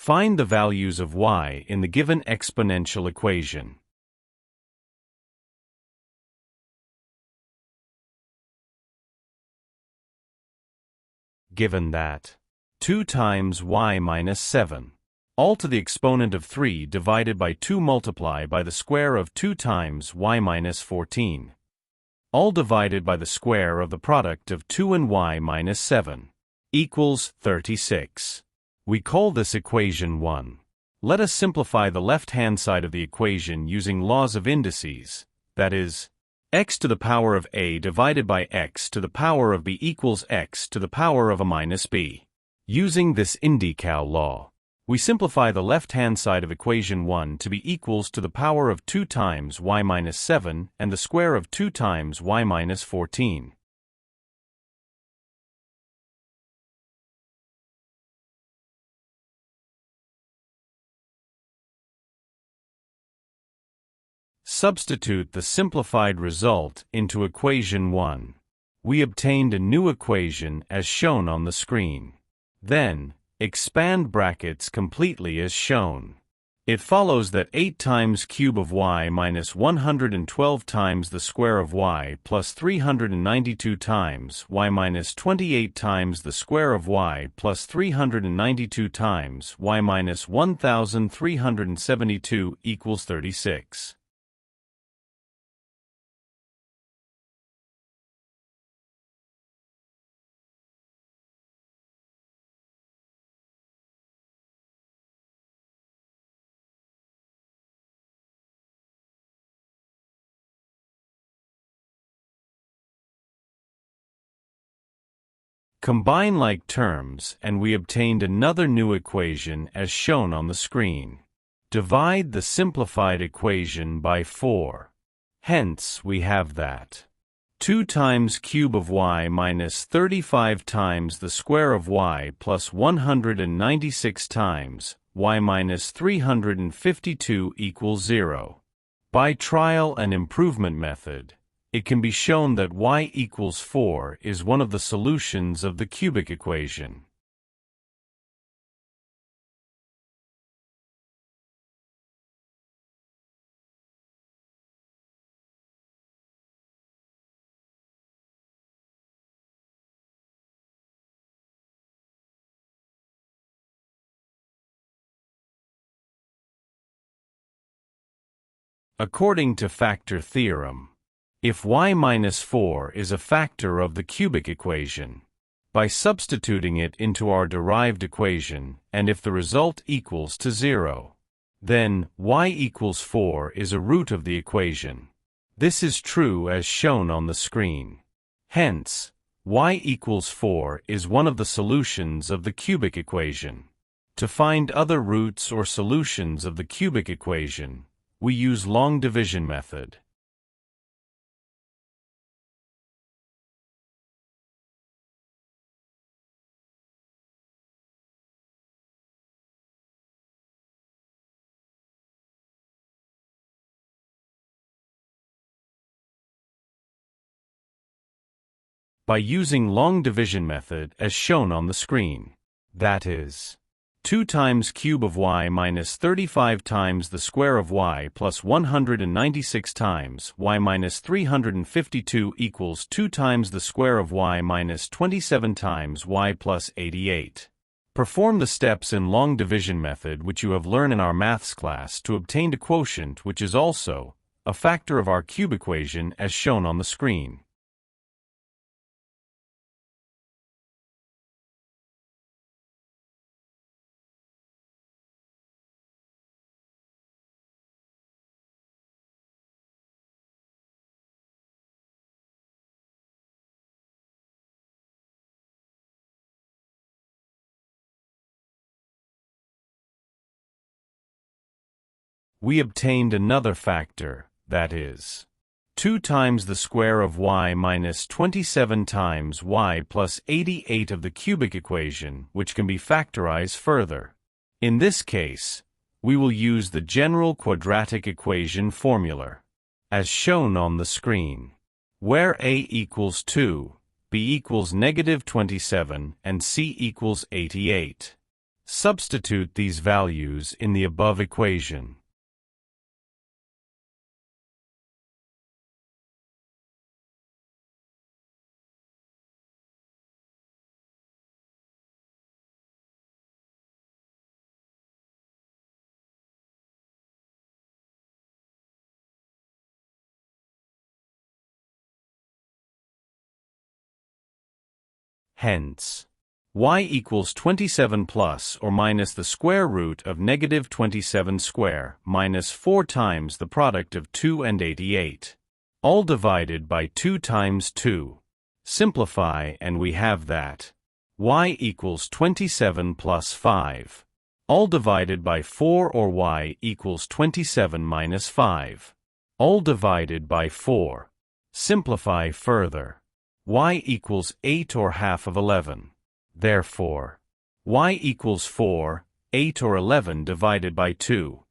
Find the values of y in the given exponential equation. Given that 2 times y minus 7, all to the exponent of 3 divided by 2 multiply by the square of 2 times y minus 14, all divided by the square of the product of 2 and y minus 7, equals 36. We call this equation 1. Let us simplify the left-hand side of the equation using laws of indices, that is, x to the power of a divided by x to the power of b equals x to the power of a minus b. Using this INDICES law, we simplify the left-hand side of equation 1 to be equals to the power of 2 times y minus 7 and the square of 2 times y minus 14. Substitute the simplified result into equation 1. We obtained a new equation as shown on the screen. Then, expand brackets completely as shown. It follows that 8 times cube of y minus 112 times the square of y plus 392 times y minus 28 times the square of y plus 392 times y minus 1372 equals 36. Combine like terms and we obtained another new equation as shown on the screen. Divide the simplified equation by 4. Hence we have that 2 times cube of y minus 35 times the square of y plus 196 times y minus 352 equals 0. By trial and improvement method, it can be shown that y equals 4 is one of the solutions of the cubic equation. According to factor theorem, if y minus 4 is a factor of the cubic equation, by substituting it into our derived equation, and if the result equals to 0, then y equals 4 is a root of the equation. This is true as shown on the screen. Hence, y equals 4 is one of the solutions of the cubic equation. To find other roots or solutions of the cubic equation, we use long division method. By using long division method as shown on the screen, that is, 2 times cube of y minus 35 times the square of y plus 196 times y minus 352 equals 2 times the square of y minus 27 times y plus 88. Perform the steps in long division method which you have learned in our maths class to obtain a quotient which is also a factor of our cube equation as shown on the screen. We obtained another factor, that is, 2 times the square of y minus 27 times y plus 88 of the cubic equation, which can be factorized further. In this case, we will use the general quadratic equation formula, as shown on the screen, where a equals 2, b equals negative 27, and c equals 88. Substitute these values in the above equation. Hence, y equals 27 plus or minus the square root of negative 27 square minus 4 times the product of 2 and 88. All divided by 2 times 2. Simplify and we have that y equals 27 plus 5. All divided by 4 or y equals 27 minus 5. All divided by 4. Simplify further. Y equals 8 or half of 11. Therefore, y equals 4, 8 or 11 divided by 2.